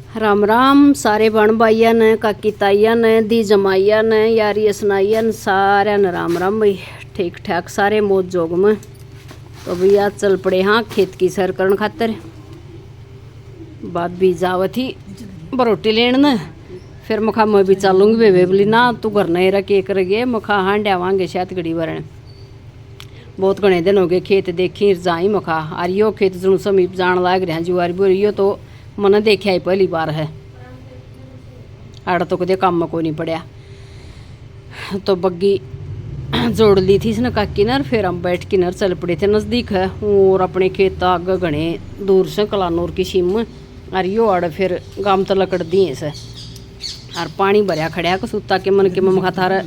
राम राम सारे बण भाइया ने, काकी ताइया ने, दी जमाइया ने, यारी असनाइया ने, सारे ने राम राम भाई। ठीक ठाक सारे मौज जोग में। तो भैया चल पड़े हाँ खेत की सैर करने खातर। बात भी जावत थी बरोटी लेन न। फिर मखा मैं भी चलूँगी बेबे बोली ना तू घर नहीं रह के कर गए। मखा हाँ डावांगे शायद गड़ी वरण। बहुत घने दिन हो गए खेत देखी जाई। मखा आरियो खेत जू समीप जान लाग रहा जुआरी बोरियो तो मन देखा ही पहली बार है। आड़ा तो कदे काम में को नहीं पड़या। तो बग्गी जोड़ ली थी इसने काकी नर। फिर हम बैठ के नर चल पड़े थे नज़दीक है और अपने खेत आगे घने दूर से कलानौर की सीम और यो आड़ फिर गाम तो लकड़ दिए से और पानी भरया खड़िया कसूता के मन के मखा थारा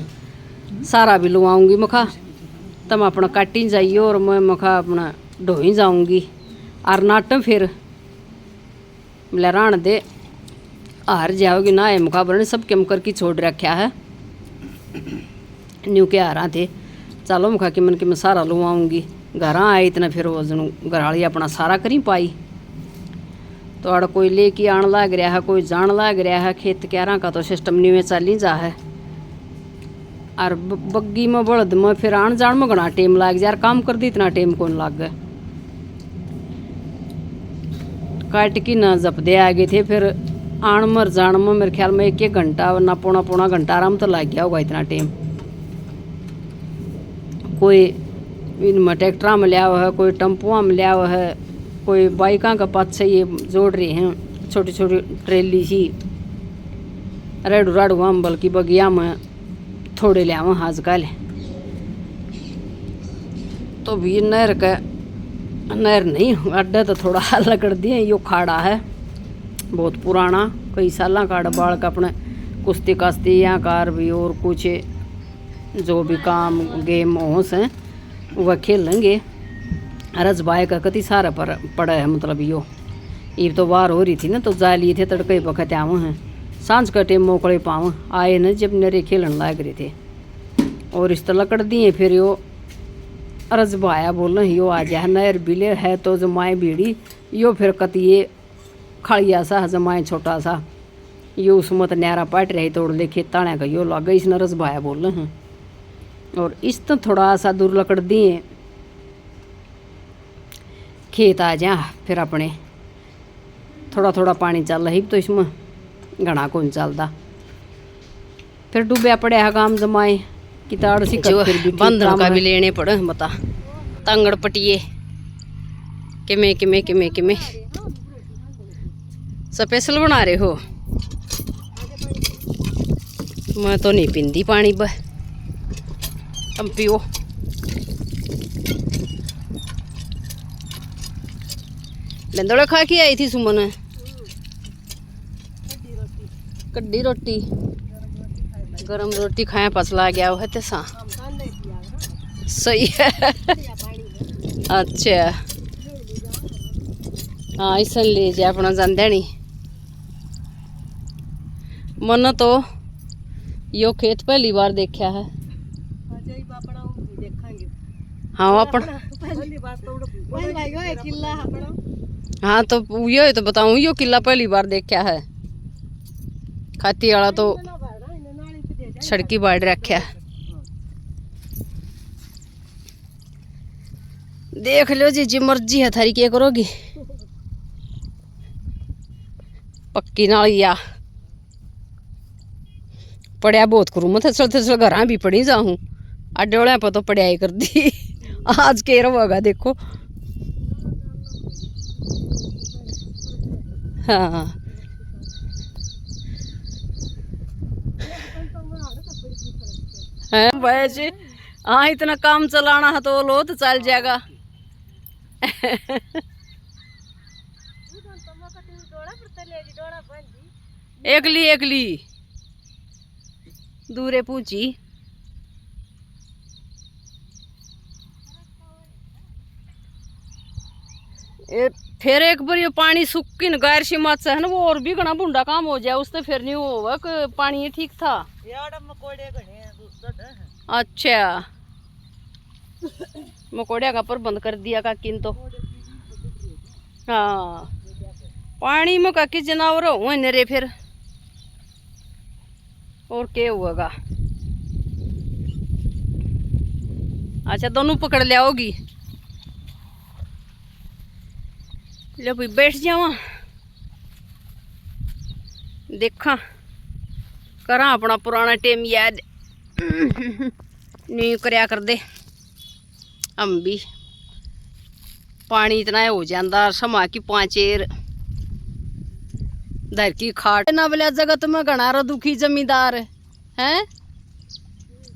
सारा भी लुआऊँगी। मखा तम अपना काटी जाइए और मैं मखा अपना ढोई जाऊँगी और नाटम फिर लहरान दे हार जाओगी ना। मुकाबले ने सब कम करके छोड़ रखा है न्यू के हारा थे। चलो मुखा के मन के मैं सारा लुआऊँगी। घर आए इतना फिर वो जन घराली अपना सारा करी पाई। तो अड़ कोई लेके आन लाग रहा है कोई जान लाग रहा है। खेत क्यारा का तो सिस्टम न्यू में चल ही जा है। और बग्गी में बड़द में फिर आन जान में घना टेम लाग जा। काम कर दी इतना टेम कौन लाग गए। काट की न जप दे आ गए थे। फिर आन मर जान में मेरे ख्याल में एक घंटा ना पौना घंटा आराम तो लग गया होगा इतना टाइम। कोई इनमें ट्रैक्टर में लिया हुआ है कोई टम्पुआ में लिया हुआ है कोई बाइका का पास से ये जोड़ रहे हैं छोटी छोटी ट्रेली सी रेडू राडू हम बल्कि बगिया में थोड़े लिया हुआ आजकल। तो भी नहर का नहर नहीं अड्डा तो थोड़ा हल्ला कर दिए। यो खाड़ा है बहुत पुराना कई साल का बाल का अपने कुश्ती काश्ती या कार भी और कुछ जो भी काम गेम हो से वह खेलेंगे। रज बाय का कति सारा पर पड़ा है मतलब यो ईब तो वार हो रही थी ना तो जा लिए थे तड़के बखत आव हैं सांझ का टेम मोकड़े पाँव आए न जब नरे खेलन लाग रहे थे। और इस तरह लकड़ दिए फिर यो अरज भाया बोल यो आ जा नहर बिले है तो जमाए भीड़ी यो फिर कतिये खड़िया सा जमाए छोटा सा यो उसमें तो न्यारा पाट रही तोड़ ले खेत ताने का यो लग गई इसने रस भाया बोल हैं। और इस तो थोड़ा सा दूर लकड़ दिए खेत आ जा फिर अपने थोड़ा थोड़ा पानी चल रही तो इसमें घना कौन चलता। फिर डूबया पड़े है काम जमाए किताड़ सी बंधन का भी लेने पड़े बता तंगड़ पटिए किमें किमें किमें किमें स्पेशल बना रहे हो। मैं तो नहीं पींदी पानी ब तुम पियो। लंदोड़ा खा के आई थी सुमन कड्डी रोटी गरम रोटी खाया पसला गया है तैसा सही है। अच्छा हाँ ऐसा ले जाए अपना जान नहीं मन तो यो खेत पहली बार देखा है। हाँ अपन हाँ तो यो तो बताऊँ यो किला पहली बार देखा है। खाती वाला तो सड़की बाढ़ रखा है। देख लो जी मर्जी है थारी क्या करोगी पक्की नालिया पढ़िया बहुत करूँ मैं थसल घर भी पढ़ी जाऊँ अड्डे पर तो पढ़ाई कर दी। आज के होगा देखो हाँ है भाई हाँ इतना काम चलाना है तो लो तो चल जाएगा। एकली दूरे पूछी फिर एक बार ये पानी सूखी न गैर सी मत है ना वो और भी घना बुंडा काम हो जाए उससे फिर नहीं होगा कि पानी ये ठीक था। अच्छा मकोड़िया का प्रबंध कर दिया का किन तो हाँ पानी में काकी जनावर हुए नरे फिर और क्या हुआ। अच्छा दोनों पकड़ लिया होगी। लो भाई बैठ जावा, देखा करा अपना पुराना टाइम याद नहीं करया कर दे। हम भी पानी इतना हो जाता समा की पांचेर धर की खाट ना बोलिया जगत में घना दुखी जमींदार हैं।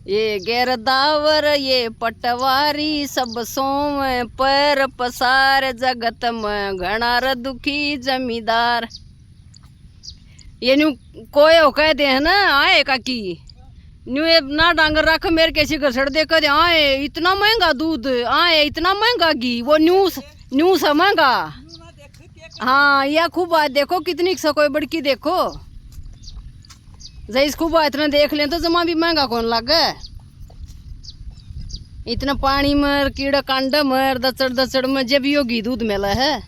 ये गैरदावर ये पटवारी सब सोम पर पसार जगत में घना दुखी जमींदार। ये न्यू कोई हो कह दे है ना आए काकी न्यू ना डांगर रख मेरे कैसी घसड़ दे कर आए इतना महंगा दूध आए इतना महंगा घी वो न्यू सा महंगा। हाँ यह खूब बात देखो कितनी कोई बड़की देखो जैस खूब इतना देख लें तो जमा भी महंगा कौन लगे। इतना पानी मर कीड़ा कांडा मर दचड़ दचड़ में जब योगी दूध मिला है।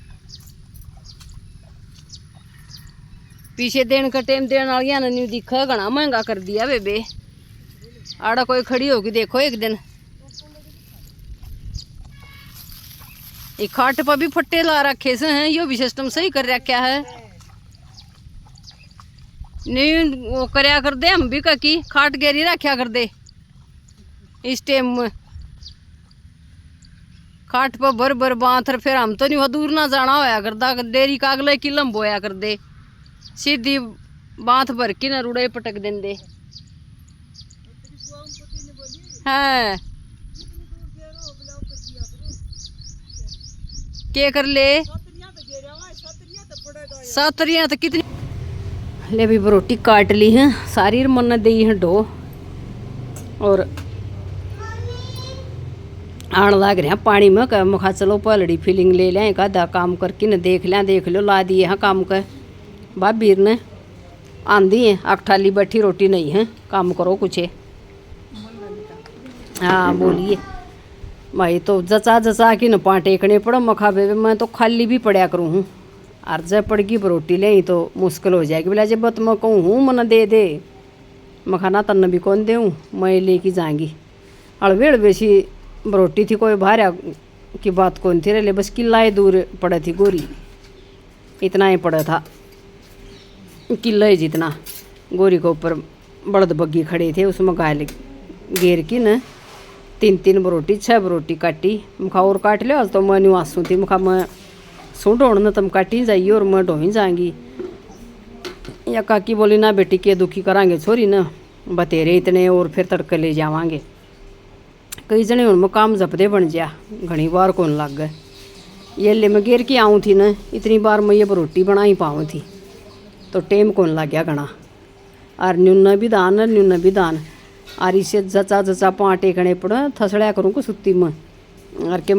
पीछे देन का टाइम देने वालिया ने न्यू दिखा घना महंगा कर दिया बेबे। आड़ा कोई खड़ी होगी देखो एक दिन एक खाट पर भी फट्टे ला रखे से हैं। यो भी सिस्टम सही कर रखा है नहीं वो करया कर दे। हम भी काकी खाट गेरी रखा कर दे इस टाइम में खाट पर भर भर बांथ फिर हम तो नहीं दूर ना जाना होया करदा डेरी का अगले की लंब होया कर दे सीधी बांथ भर की ना रुड़े पटक दें दे। हाँ क्या कर ले सातरिया तो कितनी ले भी रोटी काट ली है सारी मन दी है डो और आन लाग रहे हैं पानी में कह मुखा चलो पलड़ी फीलिंग ले लें एक आधा काम करके न देख लें देख लो ला दिए हाँ काम कर भाभीर ने आंधी है अकठाली बैठी रोटी नहीं है काम करो कुछ है। हाँ बोलिए भाई तो जचा जचा कि न पाँ टेकने पड़ो मखा बेबे मैं तो खाली भी पड़ा करूँ हूँ और जब पड़गी रोटी ले तो मुश्किल हो जाएगी बोला जब तो मैं कहूँ हूँ मन दे दे मखाना तन्न भी कौन दूँ मैं लेके जाएंगी अड़बे अड़बे सी रोटी थी कोई भारा की बात कौन थी रहे बस किला ही दूर पड़ा थी गोरी इतना ही पड़ा था किला ही जितना गोरी के ऊपर बड़द बग्गी खड़े थे उसमें गाय घेर की न तीन बरोटी 6 बरोटी काटी मुखा और काट लो तो मैं नहीं आंसू थी मुखा मैं सूट ढोड़ना तुम काटी जाइए और मैं ढोही जाएंगी। या काकी बोली ना बेटी के दुखी करांगे छोरी ना बतेरे इतने और फिर तड़के ले जावांगे कई जने उनमें काम जपदे बन जा घनी बार कौन लग गए। ये ले मैं घेर के आऊँ थी ना इतनी बार मैं ये बरोटी बना ही पाऊँ थी तो टेम कौन लग गया घना और न्यून भी दान और इसे जचा जचा पाँ टेकने पड़ा थसड़ा करूँ को सुत्ती में और के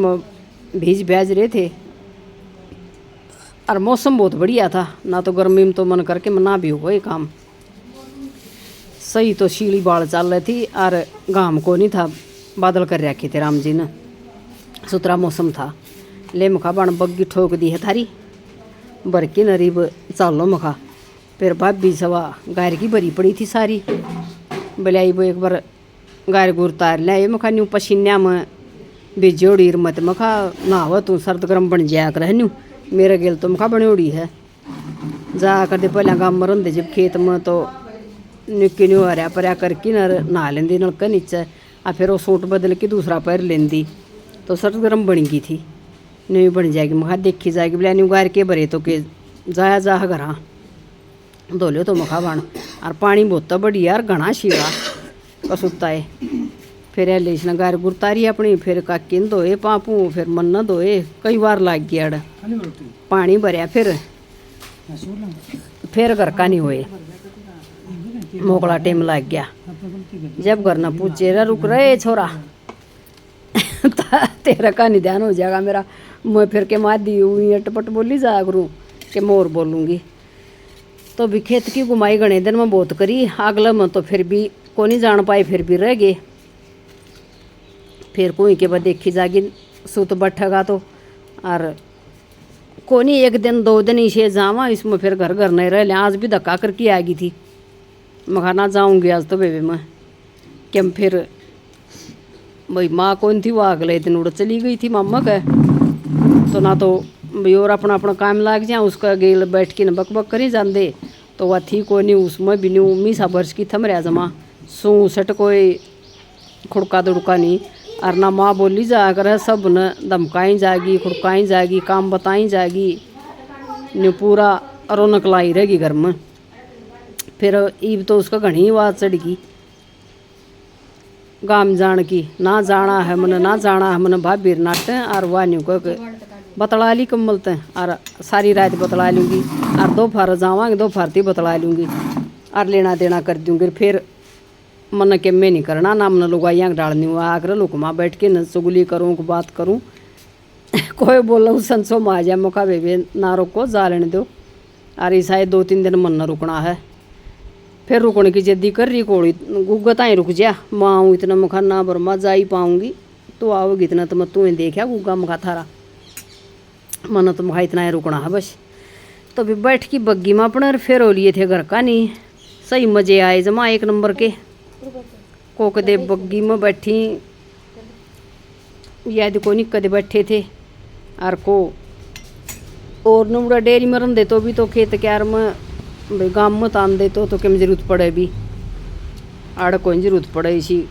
भीज भैज रहे थे और मौसम बहुत बढ़िया था ना तो गर्मी में तो मन करके ना भी हो ये काम सही तो शीली बाल चल रही थी और घाम को नहीं था बादल कर रखे थे राम जी ने सुतरा मौसम था। ले मुखा बन बग्गी ठोक दी है थारी भर की नरीब चालो मुखा फिर भाभी सवा गायर की भरी पड़ी थी सारी बुलाई वो एक बार गायर गुर तार लिया मखा न्यू पसीना में भिजोड़ी मत मखा नहाव तू सर्द गर्म बन जाया कर न्यू मेरे गेल तो मखा बनोड़ी है जा कर दे पहले गाँव में रंधे जब खेत में तो निक्की न्यू हरिया परया करके नहा लेंदी नलका नीचे आ फिर वो सूट बदल के दूसरा पैर लेंदी तो सर्द गर्म बन गई थी न्यू बन जाएगी मखा देखी जाएगी बोला न्यू गायर के भरे तो के जाया जा घर धो लो तो मखा बन और पानी बहुत बढ़िया यार घना शीला कसुता है फिर ले इसने गायर गुरतारी अपनी फिर काकी ने धोए पापू फिर मन्ना धोए कई बार लग गया अड़ पानी भरया फिर घर का नहीं होए मोकला टाइम लग गया जब घर ना पूछे रा रुक रहे छोरा तेरा का नहीं ध्यान हो जाएगा मेरा मैं फिर के मार दी हुई अटपट बोली जा करूँ कि मोर बोलूँगी तो भी खेत की घुमाई घने दिन में बहुत करी अगला में तो फिर भी को नहीं जान पाए फिर भी रह गए फिर कोई के बाद देखी जागी सूत बैठेगा तो और कोनी 1 दिन 2 दिन इसे जावा, इसमें फिर घर घर नहीं रह ले। आज भी धक्का करके आ गई थी, मैं ना जाऊंगी आज तो बेबी मैं क्या। फिर भाई माँ कौन थी, वो अगले दिन उड़ चली गई थी मामा का। तो ना तो भाई और अपना अपना काम लाग जाए, उसका गेल बैठ के न बक बक करी जाते। तो वह थी को नहीं, उसमें भी नहीं मीसा वर्ष की थम रहा जमा सू सट कोई खुड़का दुड़का नहीं। और ना माँ बोली जा कर सब न धमकाई जाएगी, खुड़काई जाएगी, काम बताई जाएगी, न्यू पूरा रौनक लाई रहेगी घर में। फिर ईब तो उसका घनी आवाज चढ़ गई गाम जान की, ना जाना है मन, ना जाना है मन भाभी नाट। और वह न्यू को बतला ली कम्बलते, और सारी रात बतला लूँगी, और 2 फार जावांगे 2 फारती बतला लूँगी, और लेना देना कर दूँगी। फिर मन के मैं नहीं करना ना, मन लुगाइयाँ डालनी हुआ आकर लुकमा बैठ के न चुगली करूँ बात करूँ। कोई बोला उस संसो में आ जाए मौका बेबे ना रोको, जा लेने दो। और ऐसा 2-3 दिन मन न रुकना है। फिर रुकने की जिद्दी कर रही कोड़ी, गुग्गता ही रुक जा माँ इतना मुखा ना बरमा जा ही पाऊँगी, तो आओगी इतना तो मैं तुम्हें देखा गुग्गा मुखा थारा मन तो मुखा इतना ही रुकना है बस। तो भी बैठ की बग्गी में अपने फिर हो लिए थे घर का नहीं, सही मज़े आए जमा 1 नंबर के। कोक दे बग्गी में बैठी याद को नहीं कदे बैठे थे। और को और नुड़ा डेयरी में रन दे तो भी तो खेत क्यार में भाई गाँव में तान दे तो क्या जरूरत पड़े भी आड़ कोई जरूरत पड़े। इसी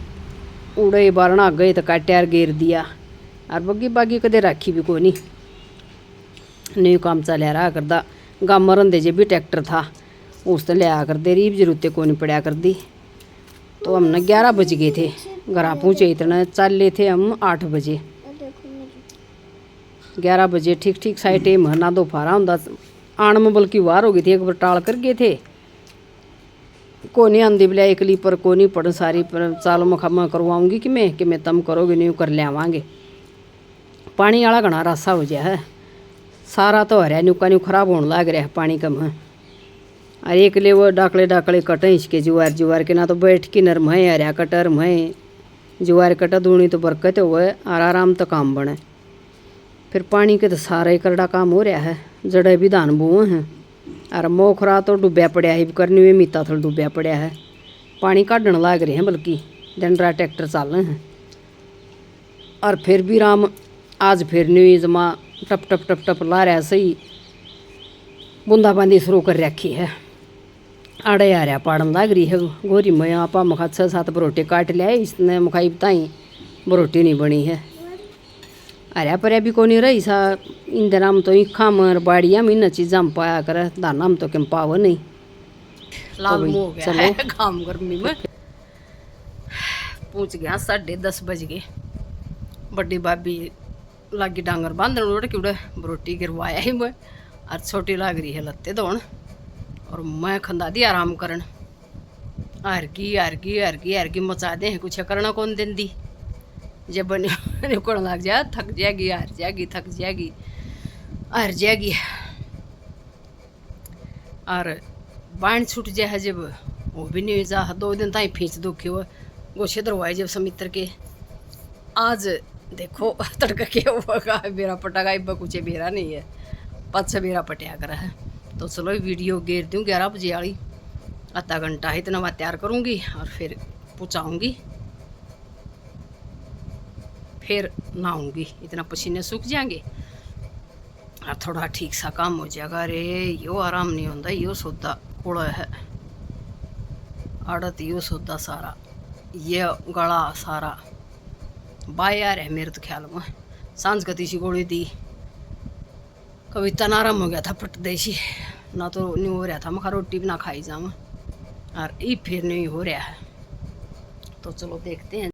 उड़े बारना गए तो काट्यार गेर दिया। और बग्गी बागी कदे राखी भी कोई नहीं काम चलिया रहा करदा। गाँव में रन दे जे भी ट्रैक्टर था उस तो लिया कर दे रही जरूरतें को नहीं पड़ा कर दी। तो हमने 11 बज गए थे घर पहुँचे, इतना चल थे हम 8 बजे 11 बजे ठीक ठीक साइड टाइम ना दोपहर होंदा आन में, बल्कि वार हो गई थी। एक बार टाल कर गए थे को नहीं आंदी बिला एकली पर को नहीं पढ़ सारी पर चालो मैं करवाऊँगी कि मैं तम करोगे नहीं कर ले आवांगे। पानी वाला घना रासा हो गया है, सारा तो हरिया न्यूका न्यू खराब होने लग रहा है पानी कम है। और एक ले वो डाकले डाकले कटे इसके जुआर जुआर के ना तो बैठ के नरम है हरिया कटर में जुआर कटा दूनी तो बरकत हुआ है और आराम तो काम बने। फिर पानी के तो सारा ही करड़ा काम हो रहा है, जड़े भी धान बुए हैं। और मोखरा तो डुब्या पड़ा है, करनी हुई मीता थोड़ा डुब्या पड़ा है, पानी काटने लग रहे हैं बल्कि दिन रात ट्रैक्टर चल रहे हैं। और फिर भी राम आज फिर नहीं जमा टप टप टप टप ला रहा सही बूंदाबांदी शुरू कर रखी है। आड़े आ रहा पाड़न लग रही है गोरी मैं आपा मुखा 6-7 बरोटे काट लिया, इसने मुखाई बताई बरोटी नहीं बनी है। अरे पर भी कोनी रही सा इन दिन हम तो खा मर बाड़िया में इन चीज़ा में पाया कर दाना हम तो क्या पाव नहीं लाल हो गया चलो काम गर्मी में। पहुँच गया 10:30 बज गए। बड़ी भाभी लागी डांगर बांधन उड़ के उड़े बरोटी गिरवाया ही मैं, और छोटी लाग रही है लत्ते धोन, और मैं खंदा दी आराम करन। हरकी मचा दे कुछ करना कौन दिन दी जब निकल लग जाए थक जाएगी हार जाएगी थक जाएगी हार जाएगी। और बाण छूट जाए जब वो भी नहीं जा 2 दिन ताई फींच दुखी हो गोशे दरवाए जब समित्र के। आज देखो तड़का क्या हुआ मेरा पटाखा इब्बा कुछ बेरा नहीं है, 5 बेरा पटिया कर है। तो चलो वीडियो घेर दूँ 11 बजे वाली, आधा घंटा इतना बात तैयार करूँगी और फिर पहुँचाऊँगी, फिर नहाऊँगी, इतना पसीने सूख जाएंगे और थोड़ा ठीक सा काम हो जाएगा। अरे यो आराम नहीं होता, यो सौदा कोड़ा है आड़त, यो सौदा सारा ये गला सारा बाहर है मेरे तो ख्याल में। सांझ का तीसी गोली दी कभी तना आराम हो गया था फट देसी, ना तो नहीं हो रहा था मखा रोटी भी ना खाई जाऊँ, और ये फिर नहीं हो रहा है। तो चलो देखते हैं।